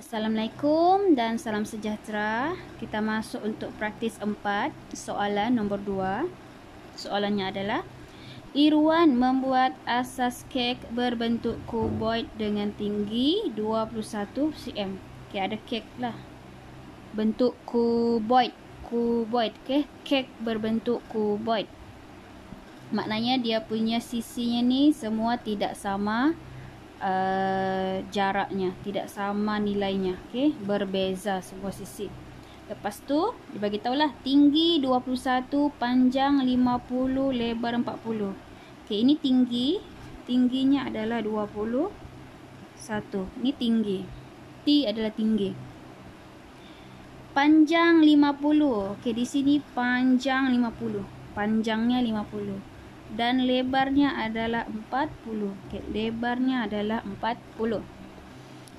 Assalamualaikum dan salam sejahtera. Kita masuk untuk praktis 4, soalan nombor 2. Soalannya adalah, Irwan membuat asas kek berbentuk kuboid dengan tinggi 21 cm. Okey, ada kek lah. Bentuk kuboid. Okey, kek berbentuk kuboid. Maknanya dia punya sisinya ni semua tidak sama jaraknya, tidak sama nilainya. Okey, berbeza semua sisi. Lepas tu dibagi tahulah tinggi 21, panjang 50, lebar 40. Okey, ini tingginya adalah 21. Ini tinggi. T adalah tinggi. Panjang 50. Okey, di sini panjang 50. Panjangnya 50. Dan lebarnya adalah 40. Okey, lebarnya adalah 40.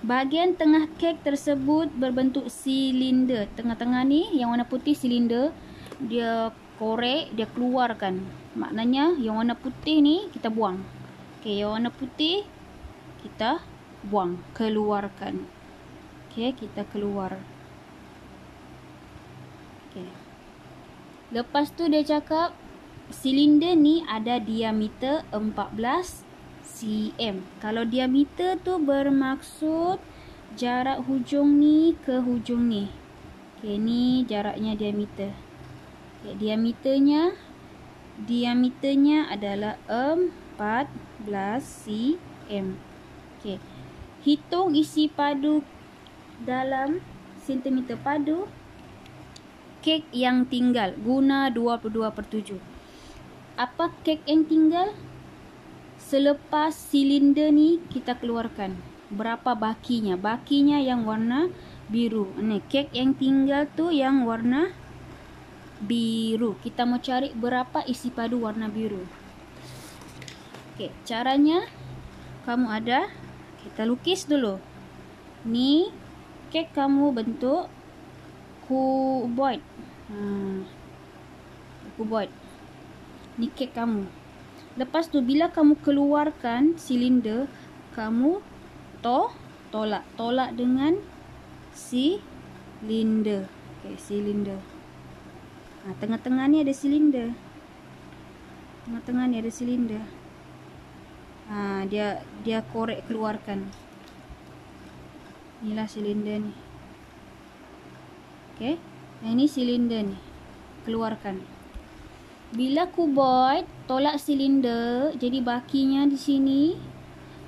Bahagian tengah kek tersebut berbentuk silinder. Tengah-tengah ni yang warna putih silinder, dia korek, dia keluarkan. Maknanya yang warna putih ni kita buang. Okey, yang warna putih kita buang, keluarkan. Okey, kita keluar. Okey. Lepas tu dia cakap silinder ni ada diameter 14 cm. Kalau diameter tu bermaksud jarak hujung ni ke hujung ni. Okey, ni jaraknya diameter. Okay, diameternya adalah 14 cm. Okey. Hitung isi padu dalam sentimeter padu kek yang tinggal guna 22/7. Apa kek yang tinggal? Selepas silinder ni kita keluarkan, berapa bakinya? Bakinya yang warna biru. Ni kek yang tinggal tu yang warna biru. Kita mau cari berapa isi padu warna biru. Okey, caranya kamu ada, kita lukis dulu. Ni kek kamu bentuk kuboid. Kuboid. Ni kek kamu. Lepas tu bila kamu keluarkan silinder, kamu tolak dengan silinder. Okey, silinder. Tengah-tengah ni ada silinder. Tengah-tengah ni ada silinder. Dia korek keluarkan. Inilah silinder ni. Okey. Ini silinder ni. Keluarkan. Bila kuboid tolak silinder, jadi bakinya di sini.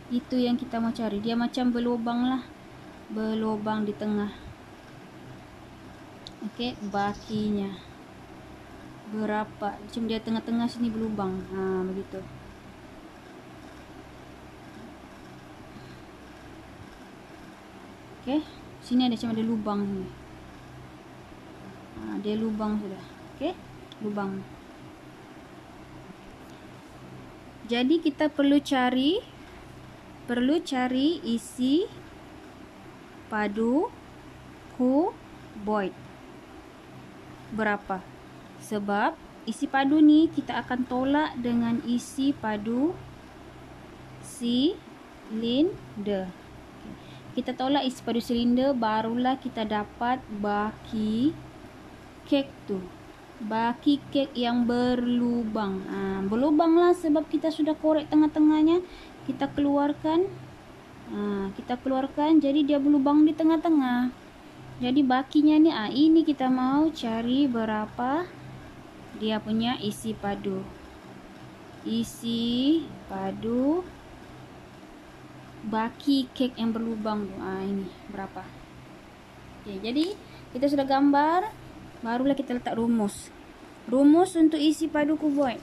Itu yang kita mau cari. Dia macam berlubang lah. Berlubang di tengah. Okey, bakinya berapa? Macam dia tengah-tengah sini berlubang. Begitu. Okey, sini ada macam ada lubang ni. Dia lubang sudah. Okey, lubang. Jadi kita perlu cari isi padu kuboid berapa. Sebab isi padu ni kita akan tolak dengan isi padu silinder. Kita tolak isi padu silinder, barulah kita dapat baki kek tu. Baki kek yang berlubang. Berlubang lah sebab kita sudah korek tengah-tengahnya. Kita keluarkan. Jadi dia berlubang di tengah-tengah. Jadi bakinya ni, ini kita mau cari berapa dia punya isi padu. Isi padu baki kek yang berlubang tu. Ini berapa. Okey, jadi kita sudah gambar. Barulah kita letak rumus. Rumus untuk isi padu kuboid.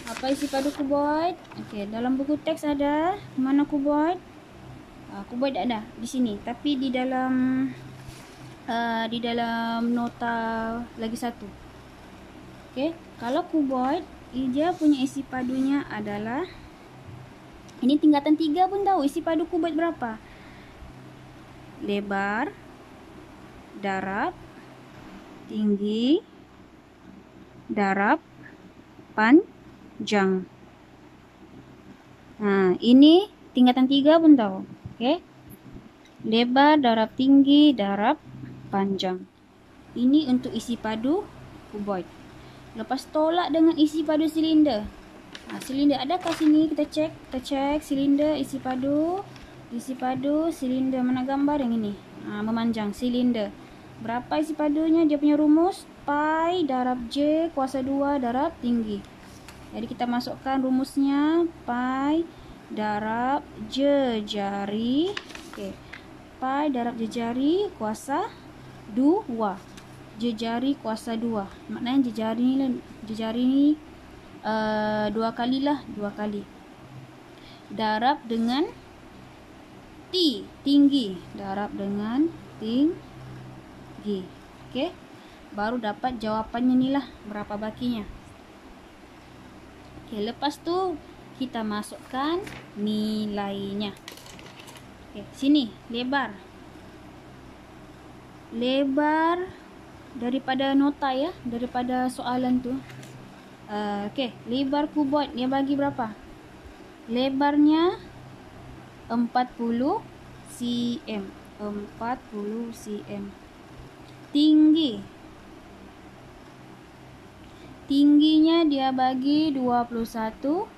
Apa isi padu kuboid? Okey, dalam buku teks ada. Mana kuboid? Kuboid ada di sini. Tapi di dalam nota lagi satu. Okey, kalau kuboid, dia punya isi padunya adalah, ini tingkatan 3 pun tahu isi padu kuboid berapa. Lebar, darab, tinggi, darab, panjang. Ini tingkatan 3 pun tahu. Okey. Lebar darab tinggi darab panjang. Ini untuk isi padu kuboid. Lepas tolak dengan isi padu silinder. Silinder adakah sini? Kita cek silinder, isi padu, silinder. Mana gambar yang ini? Memanjang silinder. Berapa isi padunya? Dia punya rumus pi darab J kuasa 2 darab tinggi. Jadi kita masukkan rumusnya pi darab jejari. Okey. Pi darab jejari kuasa 2. Jejari kuasa 2. Maknanya jejari ni 2 kali lah, 2 kali. Darab dengan tinggi. Darab dengan tinggi. Okey. Baru dapat jawapannya ni lah, berapa bakinya. Okey, lepas tu kita masukkan nilainya. Okey, sini lebar. Lebar daripada nota ya, daripada soalan tu. Okey, lebar kuboid dia bagi berapa? Lebarnya 40 cm. 40 cm. Tingginya dia bagi 21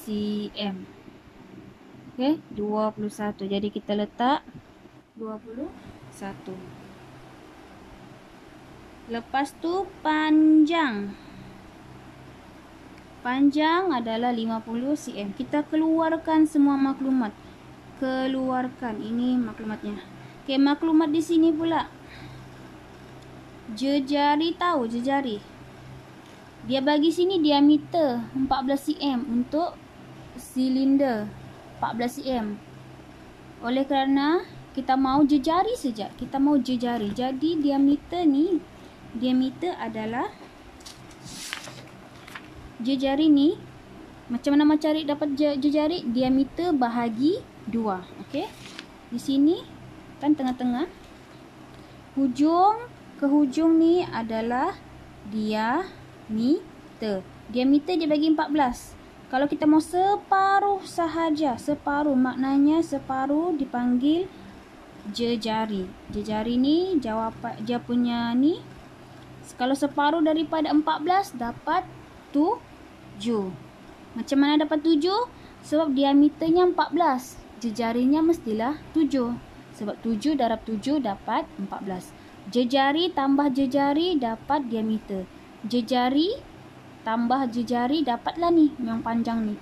cm. Okey, 21. Jadi kita letak 21. Lepas tu panjang. Panjang adalah 50 cm. Kita keluarkan semua maklumat. Keluarkan. Ini maklumatnya. Okey, maklumat di sini pula. Jejari, tahu jejari. Dia bagi sini diameter 14 cm untuk silinder 14 cm. Oleh kerana kita mau jejari saja. Kita mau jejari. Jadi diameter adalah jejari ni, macam mana nak cari dapat jejari? Diameter bahagi 2. Okey. Di sini kan tengah-tengah. Hujung ke hujung ni adalah diameter. Diameter dia bagi 14. Kalau kita mau separuh sahaja, separuh maknanya separuh dipanggil jejari. Jejari ni jawapan dia punya ni. Kalau separuh daripada 14 dapat 7. Macam mana dapat 7? Sebab diameternya 14. Jejarinya mestilah 7. Sebab 7 darab 7 dapat 14. Jejari tambah jejari dapat diameter. Jejari tambah jejari dapatlah ni yang panjang ni.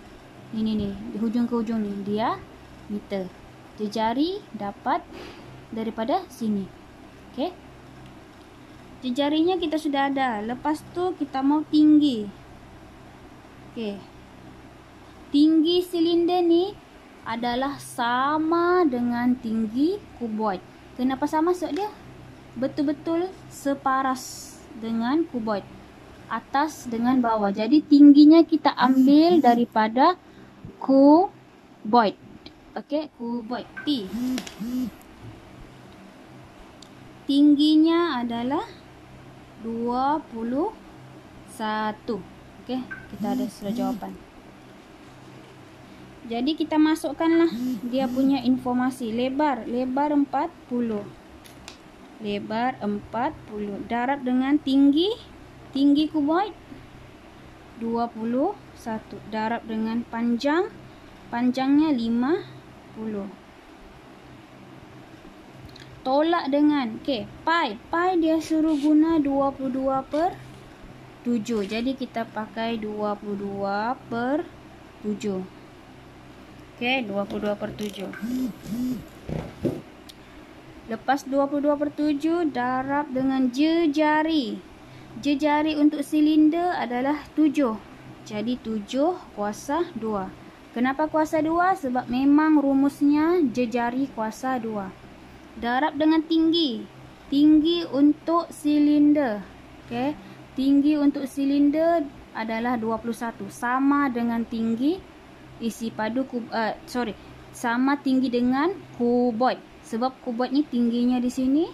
Ini ni, di hujung ke hujung ni diameter. Jejari dapat daripada sini. Okey. Jejarinya kita sudah ada. Lepas tu kita mau tinggi. Okey. Tinggi silinder ni adalah sama dengan tinggi kuboid. Kenapa sama? Sebab dia betul-betul separas dengan kuboid. Atas dengan bawah. Jadi tingginya kita ambil daripada kuboid. Okey, kuboid T. Tingginya adalah 21. Okey, kita ada sudah jawapan. Jadi kita masukkanlah dia punya informasi. Lebar 40. Lebar 40. Darab dengan tinggi kuboid 21. Darab dengan panjangnya 50. Tolak dengan pi dia suruh guna 22/7. Jadi kita pakai 22/7. Okey, 22/7. Lepas 22/7 darab dengan jejari. Jejari untuk silinder adalah 7. Jadi 7 kuasa 2. Kenapa kuasa 2? Sebab memang rumusnya jejari kuasa 2. Darab dengan tinggi. Tinggi untuk silinder. Okey. Tinggi untuk silinder adalah 21. Sama dengan tinggi isi padu sama tinggi dengan kuboid. Sebab kuboid ni tingginya di sini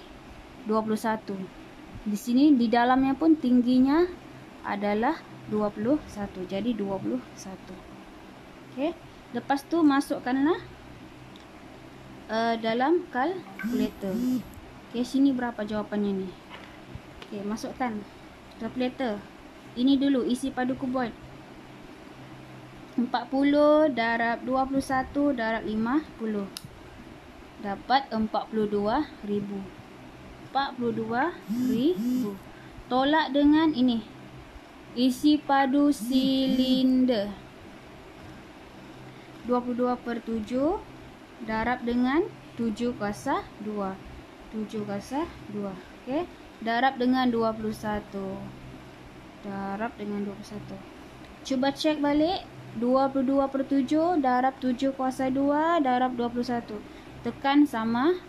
21. Di sini di dalamnya pun tingginya adalah 21. Jadi 21. Okey. Lepas tu masukkanlah dalam kalkulator. Okey, sini berapa jawapannya ni? Okey, masukkan kalkulator. Ini dulu isi padu kuboid. 40 darab 21 darab 50. Dapat 42,000. 42,000. Tolak dengan ini. Isi padu silinder. 22/7 darab dengan 7 kuasa 2. 7 kuasa 2. Okey. Darab dengan 21. Darab dengan 21. Cuba cek balik. 22/7 darab 7 kuasa 2 darab 21. Tekan sama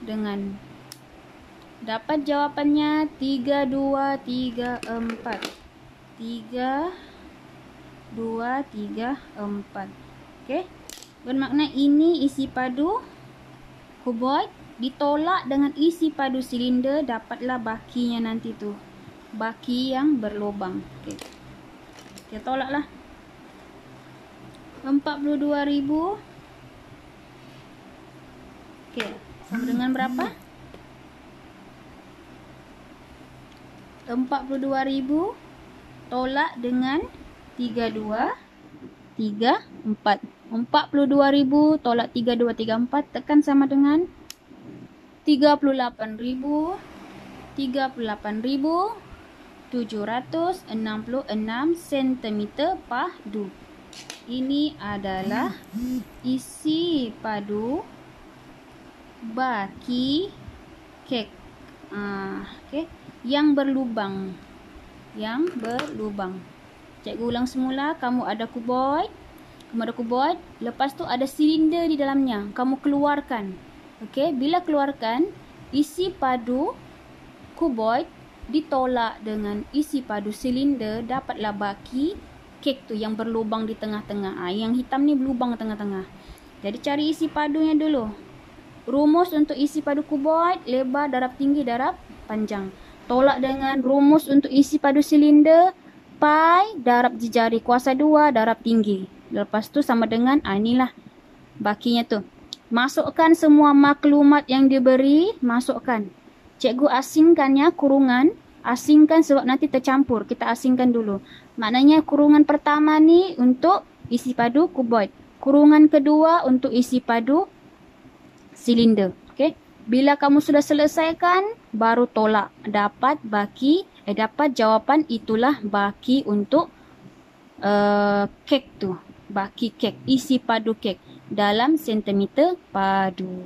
dengan. Dapat jawapannya 3234. 3234. Okey. Bermakna ini isi padu kuboid ditolak dengan isi padu silinder, dapatlah bakinya nanti tu. Baki yang berlubang. Okey. Kita tolaklah. 42,000. Okey, sama dengan berapa? 42,000 tolak dengan 3234. 42,000 tolak 3234 tekan sama dengan 38,000. 38,766 cm padu. Ini adalah isi padu baki kek. Okey, yang berlubang. Yang berlubang. Cikgu ulang semula, kamu ada kuboid. Lepas tu ada silinder di dalamnya. Kamu keluarkan. Okey, bila keluarkan, isi padu kuboid ditolak dengan isi padu silinder, dapatlah baki kek tu yang berlubang di tengah-tengah. Yang hitam ni berlubang tengah-tengah. Jadi cari isi padunya dulu. Rumus untuk isi padu kuboid, lebar darab tinggi darab panjang. Tolak dengan rumus untuk isi padu silinder, pi darab jari kuasa 2 darab tinggi. Lepas tu sama dengan, inilah bakinya tu. Masukkan semua maklumat yang diberi, masukkan. Cikgu asingkannya kurungan. Asingkan sebab nanti tercampur. Kita asingkan dulu. Maknanya kurungan pertama ni untuk isi padu kuboid. Kurungan kedua untuk isi padu silinder. Okey. Bila kamu sudah selesaikan, baru tolak. Dapat jawapan, itulah baki untuk kek tu. Baki kek, isi padu kek dalam sentimeter padu.